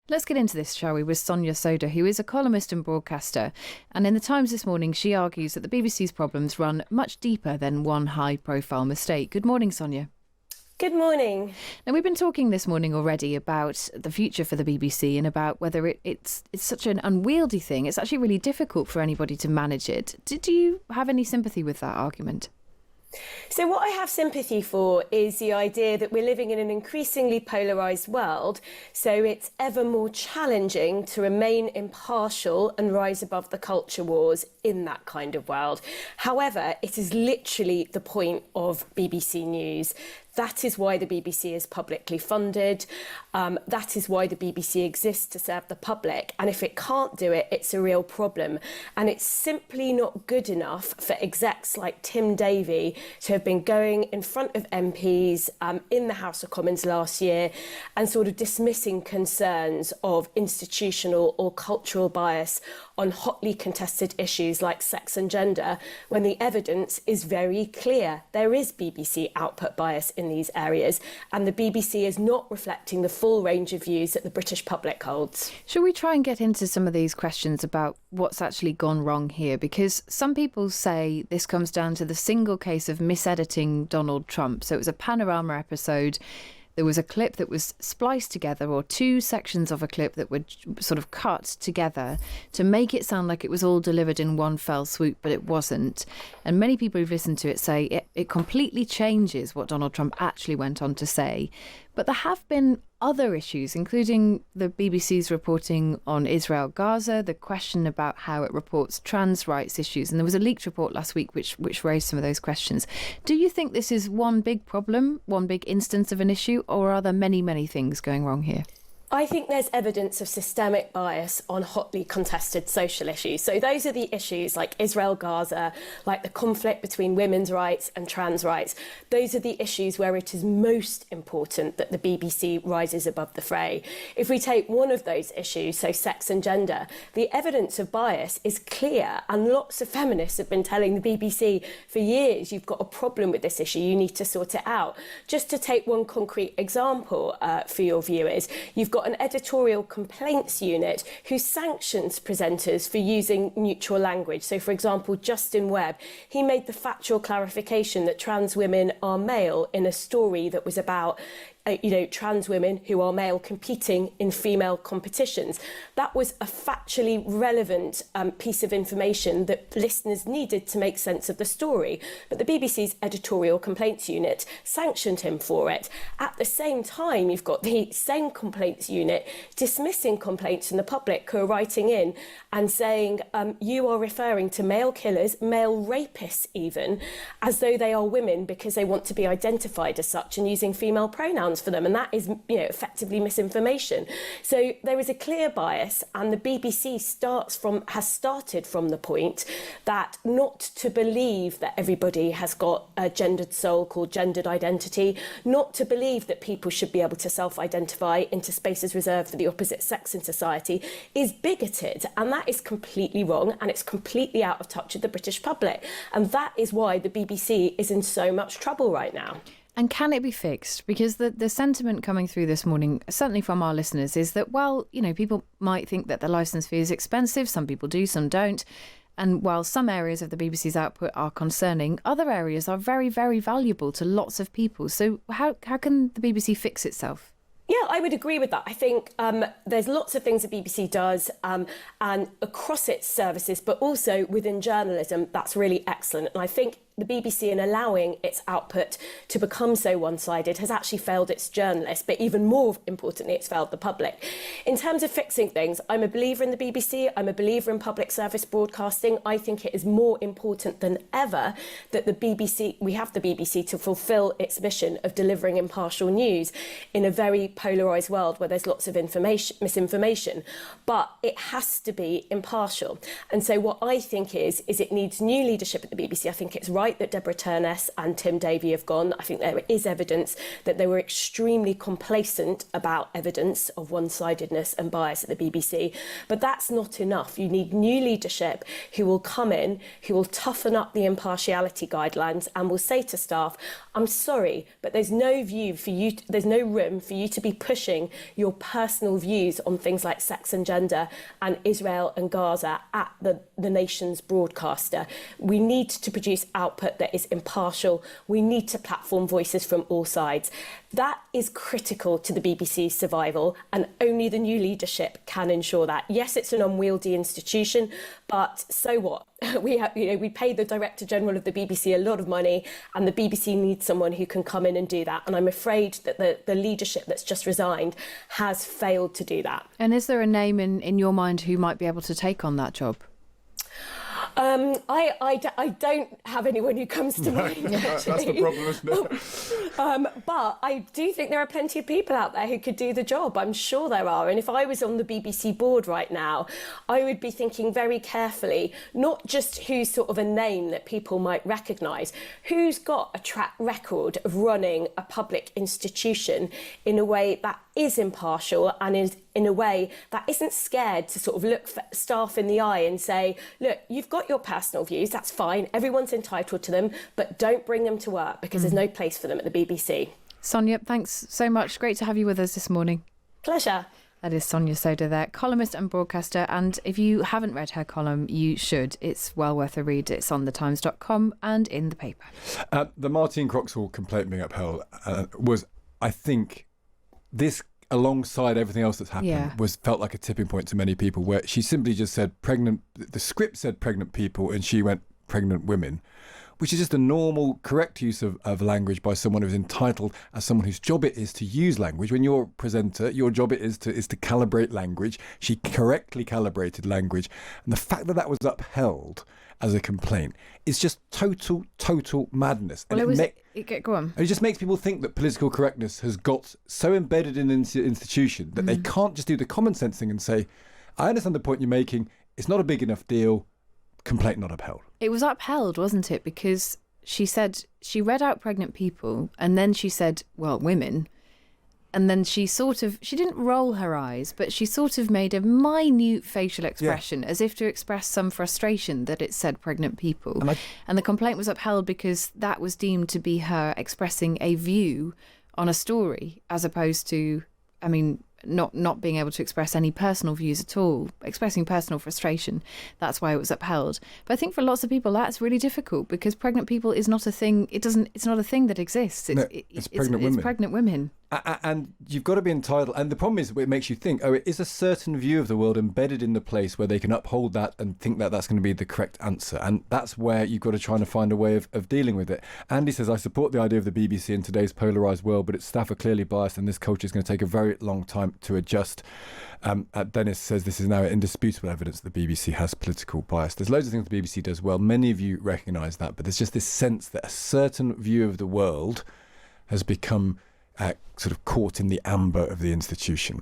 Let's get into this, shall we, with Sonia Sodha, who is a columnist and broadcaster. And in the Times this morning, she argues that the BBC's problems run much deeper than one high-profile mistake. Good morning, Sonia. Good morning. Now, we've been talking this morning already about the future for the BBC and about whether it's such an unwieldy thing. It's actually really difficult for anybody to manage it. Do you have any sympathy with that argument? So what I have sympathy for is the idea that we're living in an increasingly polarised world, so it's ever more challenging to remain impartial and rise above the culture wars in that kind of world. However, it is literally the point of BBC News. That is why the BBC is publicly funded. That is why the BBC exists, to serve the public. And if it can't do it, it's a real problem. And it's simply not good enough for execs like Tim Davie to have been going in front of MPs in the House of Commons last year and sort of dismissing concerns of institutional or cultural bias on hotly contested issues like sex and gender, when the evidence is very clear. There is BBC output bias in these areas, and the BBC is not reflecting the full range of views that the British public holds. Shall we try and get into some of these questions about what's actually gone wrong here? Because some people say this comes down to the single case of misediting Donald Trump. So it was a Panorama episode. There was a clip that was spliced together, or two sections of a clip that were sort of cut together to make it sound like it was all delivered in one fell swoop, but it wasn't. And many people who've listened to it say it completely changes what Donald Trump actually went on to say. But there have been other issues, including the BBC's reporting on Israel-Gaza, the question about how it reports trans rights issues. And there was a leaked report last week which raised some of those questions. Do you think this is one big problem, one big instance of an issue, or are there many, many things going wrong here? I think there's evidence of systemic bias on hotly contested social issues. So those are the issues like Israel-Gaza, like the conflict between women's rights and trans rights. Those are the issues where it is most important that the BBC rises above the fray. If we take one of those issues, so sex and gender, the evidence of bias is clear, and lots of feminists have been telling the BBC for years, you've got a problem with this issue, you need to sort it out. Just to take one concrete example for your viewers, you've got an editorial complaints unit who sanctions presenters for using neutral language. So, for example, Justin Webb, he made the factual clarification that trans women are male in a story that was about trans women who are male competing in female competitions. That was a factually relevant piece of information that listeners needed to make sense of the story. But the BBC's editorial complaints unit sanctioned him for it. At the same time, you've got the same complaints unit dismissing complaints from the public who are writing in and saying you are referring to male killers, male rapists even, as though they are women because they want to be identified as such, and using female pronouns for them, and that is effectively misinformation. So there is a clear bias, and the BBC has started from the point that not to believe that everybody has got a gendered soul called gendered identity, not to believe that people should be able to self-identify into spaces reserved for the opposite sex in society is bigoted, and that is completely wrong, and it's completely out of touch with the British public, and that is why the BBC is in so much trouble right now. And can it be fixed? Because the sentiment coming through this morning, certainly from our listeners, is that, well, people might think that the licence fee is expensive. Some people do, some don't. And while some areas of the BBC's output are concerning, other areas are very, very valuable to lots of people. So how can the BBC fix itself? Yeah, I would agree with that. I think there's lots of things the BBC does and across its services, but also within journalism, that's really excellent. And I think the BBC, in allowing its output to become so one-sided, has actually failed its journalists, but even more importantly, it's failed the public. In terms of fixing things, I'm a believer in the BBC. I'm a believer in public service broadcasting. I think it is more important than ever that we have the BBC to fulfil its mission of delivering impartial news in a very polarised world where there's lots of misinformation. But it has to be impartial. And so what I think is it needs new leadership at the BBC. I think it's right right that Deborah Turness and Tim Davie have gone. I think there is evidence that they were extremely complacent about evidence of one-sidedness and bias at the BBC. But that's not enough. You need new leadership who will come in, who will toughen up the impartiality guidelines and will say to staff, I'm sorry, but there's no room for you to be pushing your personal views on things like sex and gender and Israel and Gaza at the nation's broadcaster. We need to produce output that is impartial. We need to platform voices from all sides. That is critical to the BBC's survival, and only the new leadership can ensure that. Yes, it's an unwieldy institution, but so what? We pay the Director General of the BBC a lot of money, and the BBC needs someone who can come in and do that. And I'm afraid that the leadership that's just resigned has failed to do that. And is there a name in your mind who might be able to take on that job? I don't have anyone who comes to mind. That's the problem, isn't it? But I do think there are plenty of people out there who could do the job. I'm sure there are. And if I was on the BBC board right now, I would be thinking very carefully, not just who's sort of a name that people might recognise, who's got a track record of running a public institution in a way that is impartial and is in a way that isn't scared to sort of look staff in the eye and say, look, you've got your personal views, that's fine, everyone's entitled to them, but don't bring them to work because there's no place for them at the BBC. Sonia, thanks so much. Great to have you with us this morning. Pleasure. That is Sonia Sodha there, columnist and broadcaster. And if you haven't read her column, you should. It's well worth a read. It's on thetimes.com and in the paper. The Martine Croxall complaint being upheld was, I think, this alongside everything else that's happened felt like a tipping point to many people, where she simply just said pregnant, the script said pregnant people and she went pregnant women, which is just a normal correct use of language by someone who's entitled, as someone whose job it is to use language. When you're a presenter, your job it is to calibrate language. She correctly calibrated language, and the fact that that was upheld as a complaint is just total madness. Well, And go on. it just makes people think that political correctness has got so embedded in an institution that they can't just do the common sense thing and say, I understand the point you're making, it's not a big enough deal, complaint not upheld. It was upheld, wasn't it? Because she said, she read out pregnant people and then she said, well, women. And then she didn't roll her eyes, but she sort of made a minute facial expression as if to express some frustration that it said pregnant people. And the complaint was upheld because that was deemed to be her expressing a view on a story, as opposed to, not being able to express any personal views at all, expressing personal frustration. That's why it was upheld. But I think for lots of people that's really difficult, because pregnant people is not a thing. It's not a thing that exists. It's pregnant women. It's pregnant women. And you've got to be entitled. And the problem is, it makes you think, it is a certain view of the world embedded in the place where they can uphold that and think that that's going to be the correct answer. And that's where you've got to try and find a way of dealing with it. Andy says, I support the idea of the BBC in today's polarised world, but its staff are clearly biased and this culture is going to take a very long time to adjust. Dennis says this is now indisputable evidence that the BBC has political bias. There's loads of things the BBC does well. Many of you recognise that, but there's just this sense that a certain view of the world has become sort of caught in the amber of the institution.